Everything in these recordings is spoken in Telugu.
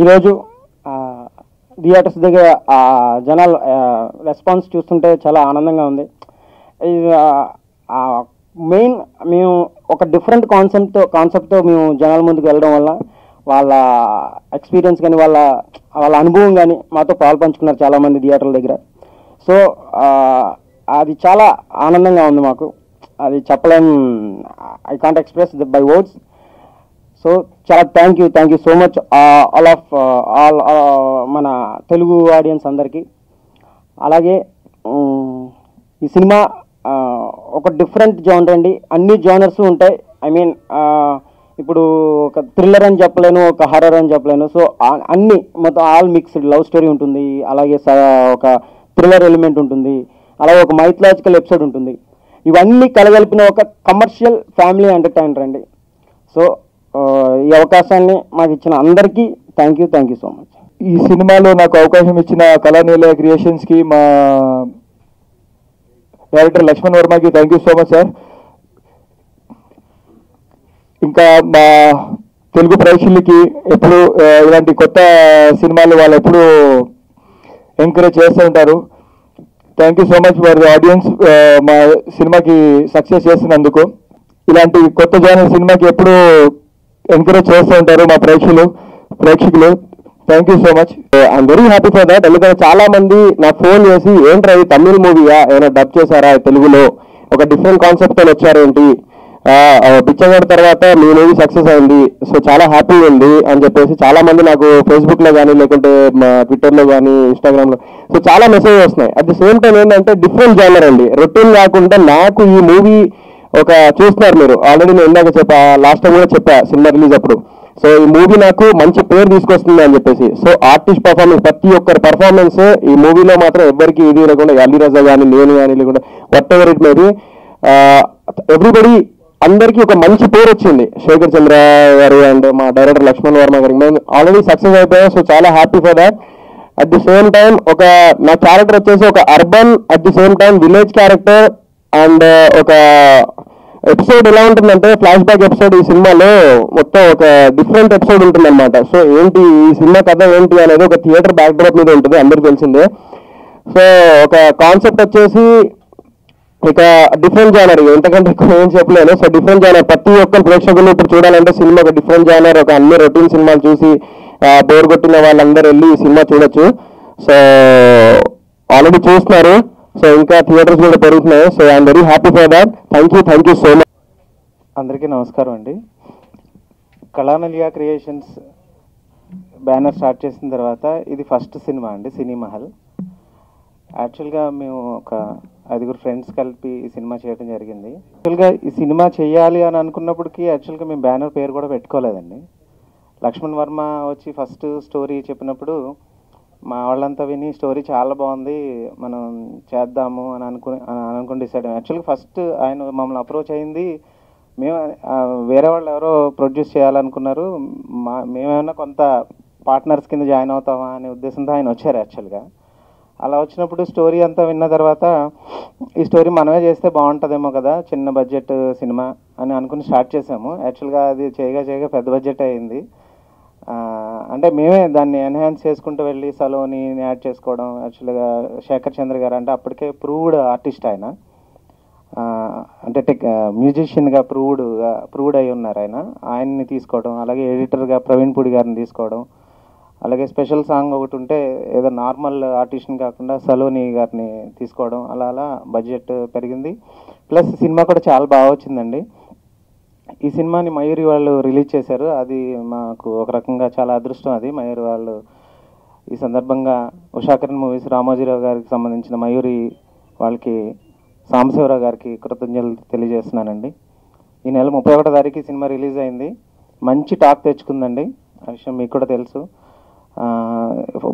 ఈరోజు థియేటర్స్ దగ్గర జనాల రెస్పాన్స్ చూస్తుంటే చాలా ఆనందంగా ఉంది. మెయిన్ మేము ఒక డిఫరెంట్ కాన్సెప్ట్తో మేము జనాల ముందుకు వెళ్ళడం వల్ల వాళ్ళ ఎక్స్పీరియన్స్ కానీ వాళ్ళ అనుభవం కానీ మాతో పాల్పంచుకున్నారు చాలామంది థియేటర్ల దగ్గర. సో అది చాలా ఆనందంగా ఉంది మాకు. అది చెప్పలేం, I can't express by words. So చాలా thank you so much all మన తెలుగు ఆడియన్స్ అందరికీ. అలాగే ఈ సినిమా ఒక డిఫరెంట్ జోనర్ అండి. అన్ని జోనర్స్ ఉంటాయి. ఐ మీన్ ఇప్పుడు ఒక థ్రిల్లర్ అని చెప్పలేను, ఒక హర్రర్ అని చెప్పలేను. సో అన్ని మొత్తం ఆల్ మిక్స్డ్. లవ్ స్టోరీ ఉంటుంది, అలాగే ఒక థ్రిల్లర్ ఎలిమెంట్ ఉంటుంది, అలాగే ఒక మైథలాజికల్ ఎపిసోడ్ ఉంటుంది. ఇవన్నీ కలగలిపిన ఒక కమర్షియల్ ఫ్యామిలీ ఎంటర్టైనర్ అండి. సో ఈ అవకాశాన్ని మాకు ఇచ్చిన అందరికీ థ్యాంక్ యూ సో మచ్. ఈ సినిమాలో నాకు అవకాశం ఇచ్చిన కళానీలయ క్రియేషన్స్కి, మా డైరెక్టర్ లక్ష్మణ్ వర్మకి thank you so much sir. ఇంకా మా తెలుగు ప్రేక్షకులకి ఎప్పుడు ఇలాంటి కొత్త సినిమాలు వాళ్ళు ఎప్పుడు ఎంకరేజ్ చేస్తూ ఉంటారు. Thank you so much for the audience. మా సినిమాకి సక్సెస్ చేస్తున్నందుకు. ఇలాంటి కొత్త జానర్ సినిమాకి ఎప్పుడు ఎంకరేజ్ చేస్తూ ఉంటారు మా ప్రేక్షకులు. Thank you so much. I'm very happy for that. ఎందుకంటే చాలా మంది నాకు ఫోన్ చేసి ఏంట్రా ఇది తమిళ్ మూవీయా, ఏమైనా డబ్ చేశారా తెలుగులో, ఒక డిఫరెంట్ కాన్సెప్ట్తో వచ్చారేంటి, బిచ్చగాడి తర్వాత మీ మూవీ సక్సెస్ అయింది, సో చాలా హ్యాపీగా ఉంది అని చెప్పేసి చాలా మంది నాకు ఫేస్బుక్లో కానీ లేకుంటే ట్విట్టర్లో కానీ ఇన్స్టాగ్రామ్లో సో చాలా మెసేజ్ వస్తున్నాయి. అట్ ది సేమ్ టైం ఏంటంటే డిఫరెంట్ జానర్ అండి. రొటీన్ కాకుండా నాకు ఈ మూవీ ఒక చూస్తున్నారు మీరు ఆల్రెడీ, నేను ఇందాక లాస్ట్ టైం కూడా చెప్పా సినిమా రిలీజ్ అప్పుడు. సో ఈ మూవీ నాకు మంచి పేరు తీసుకొస్తుంది అని చెప్పేసి. సో ఆర్టిస్ట్ పర్ఫార్మెన్స్, ప్రతి ఒక్కరి పర్ఫార్మెన్స్ ఈ మూవీలో మాత్రం ఎవరికి ఇది లేకుండా, అలీ రజా కానీ నేను కానీ లేకుండా what ever it maybe everybody అందరికీ ఒక మంచి పేరు వచ్చింది. శేఖర్ చంద్ర గారు అండ్ మా డైరెక్టర్ లక్ష్మణ్ వర్మ గారికి మేము ఆల్రెడీ సక్సెస్ అయిపోయాం. సో చాలా happy for that. At the same time నా క్యారెక్టర్ వచ్చేసి ఒక urban, at the same time village character. And ఒక ఎపిసోడ్ ఎలా ఉంటుందంటే ఫ్లాష్ బ్యాక్ ఎపిసోడ్ ఈ సినిమాలో మొత్తం ఒక డిఫరెంట్ ఎపిసోడ్ ఉంటుందన్నమాట. సో ఏంటి ఈ సినిమా కథ ఏంటి అనేది ఒక థియేటర్ బ్యాక్ డ్రాప్ మీద ఉంటుంది, అందరికీ తెలిసిందే. సో ఒక కాన్సెప్ట్ వచ్చేసి ఇక డిఫరెంట్ జానర్, ఎంతకంటే ఎక్కువ ఏం చెప్పలేను. సో డిఫరెంట్ జానర్, ప్రతి ఒక్క ప్రేక్షకులు ఇప్పుడు చూడాలంటే సినిమా ఒక డిఫరెంట్ జానర్. ఒక అన్ని రొటీన్ సినిమాలు చూసి బోర్ కొట్టిన వాళ్ళందరూ వెళ్ళి ఈ సినిమా చూడొచ్చు. సో ఆల్రెడీ చూస్తున్నారు, సో ఇంకా థియేటర్స్ కూడా పెరుగుతున్నాయి. So I'm very happy for that. Thank you so much. అందరికీ నమస్కారం అండి. కళానీలయ క్రియేషన్స్ బ్యానర్ స్టార్ట్ చేసిన తర్వాత ఇది ఫస్ట్ సినిమా అండి, సినీ మహల్. యాక్చువల్గా మేము ఒక 5 ఫ్రెండ్స్ కలిపి ఈ సినిమా చేయడం జరిగింది. యాక్చువల్గా ఈ సినిమా చేయాలి అని అనుకున్నప్పటికీ యాక్చువల్గా మేము బ్యానర్ పేరు కూడా పెట్టుకోలేదండి. లక్ష్మణ్ వర్మ వచ్చి ఫస్ట్ స్టోరీ చెప్పినప్పుడు మా వాళ్ళంతా విని స్టోరీ చాలా బాగుంది, మనం చేద్దాము అని అనుకుని డిసైడ్ అయ్యాం. యాక్చువల్గా ఫస్ట్ ఆయన మమ్మల్ని అప్రోచ్ అయింది, మేము వేరే వాళ్ళు ఎవరో ప్రొడ్యూస్ చేయాలనుకున్నారు, మేమేమన్నా కొంత పార్ట్నర్స్ కింద జాయిన్ అవుతామా అనే ఉద్దేశంతో ఆయన వచ్చారు. యాక్చువల్గా అలా వచ్చినప్పుడు స్టోరీ అంతా విన్న తర్వాత ఈ స్టోరీ మనమే చేస్తే బాగుంటుందేమో కదా, చిన్న బడ్జెట్ సినిమా అని అనుకుని స్టార్ట్ చేసాము. యాక్చువల్గా అది చేయగా పెద్ద బడ్జెట్ అయింది. అంటే మేమే దాన్ని ఎన్హాన్స్ చేసుకుంటూ వెళ్ళి సలోని యాడ్ చేసుకోవడం. యాక్చువల్గా శేఖర్ చంద్ర గారు అంటే అప్పటికే ప్రూవ్డ్ ఆర్టిస్ట్ ఆయన, అంటే మ్యూజిషియన్గా ప్రూవ్డ్ అయి ఉన్నారు ఆయన్ని తీసుకోవడం, అలాగే ఎడిటర్గా ప్రవీణ్ పూడి గారిని తీసుకోవడం, అలాగే స్పెషల్ సాంగ్ ఒకటి ఉంటే ఏదో నార్మల్ ఆర్టిస్ట్ని కాకుండా సలోని గారిని తీసుకోవడం, అలా బడ్జెట్ పెరిగింది. ప్లస్ సినిమా కూడా చాలా బాగా వచ్చిందండి. ఈ సినిమాని మయూరి వాళ్ళు రిలీజ్ చేశారు, అది మాకు ఒక రకంగా చాలా అదృష్టం. అది మయూరి వాళ్ళు ఈ సందర్భంగా ఉషాకరణ్ మూవీస్ రామోజీరావు గారికి సంబంధించిన మయూరి వాళ్ళకి, సాంబశివరావు గారికి కృతజ్ఞతలు తెలియజేస్తున్నానండి. ఈ నెల 31వ తారీఖు సినిమా రిలీజ్ అయింది, మంచి టాక్ తెచ్చుకుందండి. ఆ విషయం మీకు కూడా తెలుసు.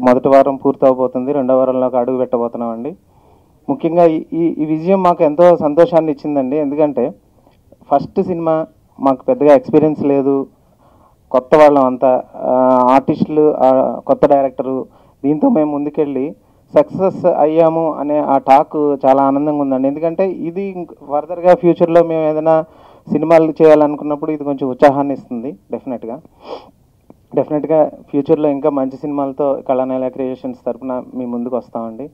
మొదటి వారం పూర్తి అవబోతుంది, 2వ వారంలోకి అడుగు పెట్టబోతున్నామండి. ముఖ్యంగా ఈ విజయం మాకు ఎంతో సంతోషాన్ని ఇచ్చిందండి. ఎందుకంటే ఫస్ట్ సినిమా, మాకు పెద్దగా ఎక్స్పీరియన్స్ లేదు, కొత్త వాళ్ళం అంతా, ఆర్టిస్టులు, కొత్త డైరెక్టరు, దీంతో మేము ముందుకెళ్ళి సక్సెస్ అయ్యాము అనే ఆ టాక్ చాలా ఆనందంగా ఉందండి. ఎందుకంటే ఇది ఫర్దర్గా ఫ్యూచర్లో మేము ఏదైనా సినిమాలు చేయాలనుకున్నప్పుడు ఇది కొంచెం ఉత్సాహాన్ని ఇస్తుంది డెఫినెట్గా. డెఫినెట్గా ఫ్యూచర్లో ఇంకా మంచి సినిమాలతో కళానైల క్రియేషన్స్ తరపున మీ ముందుకు వస్తామండి.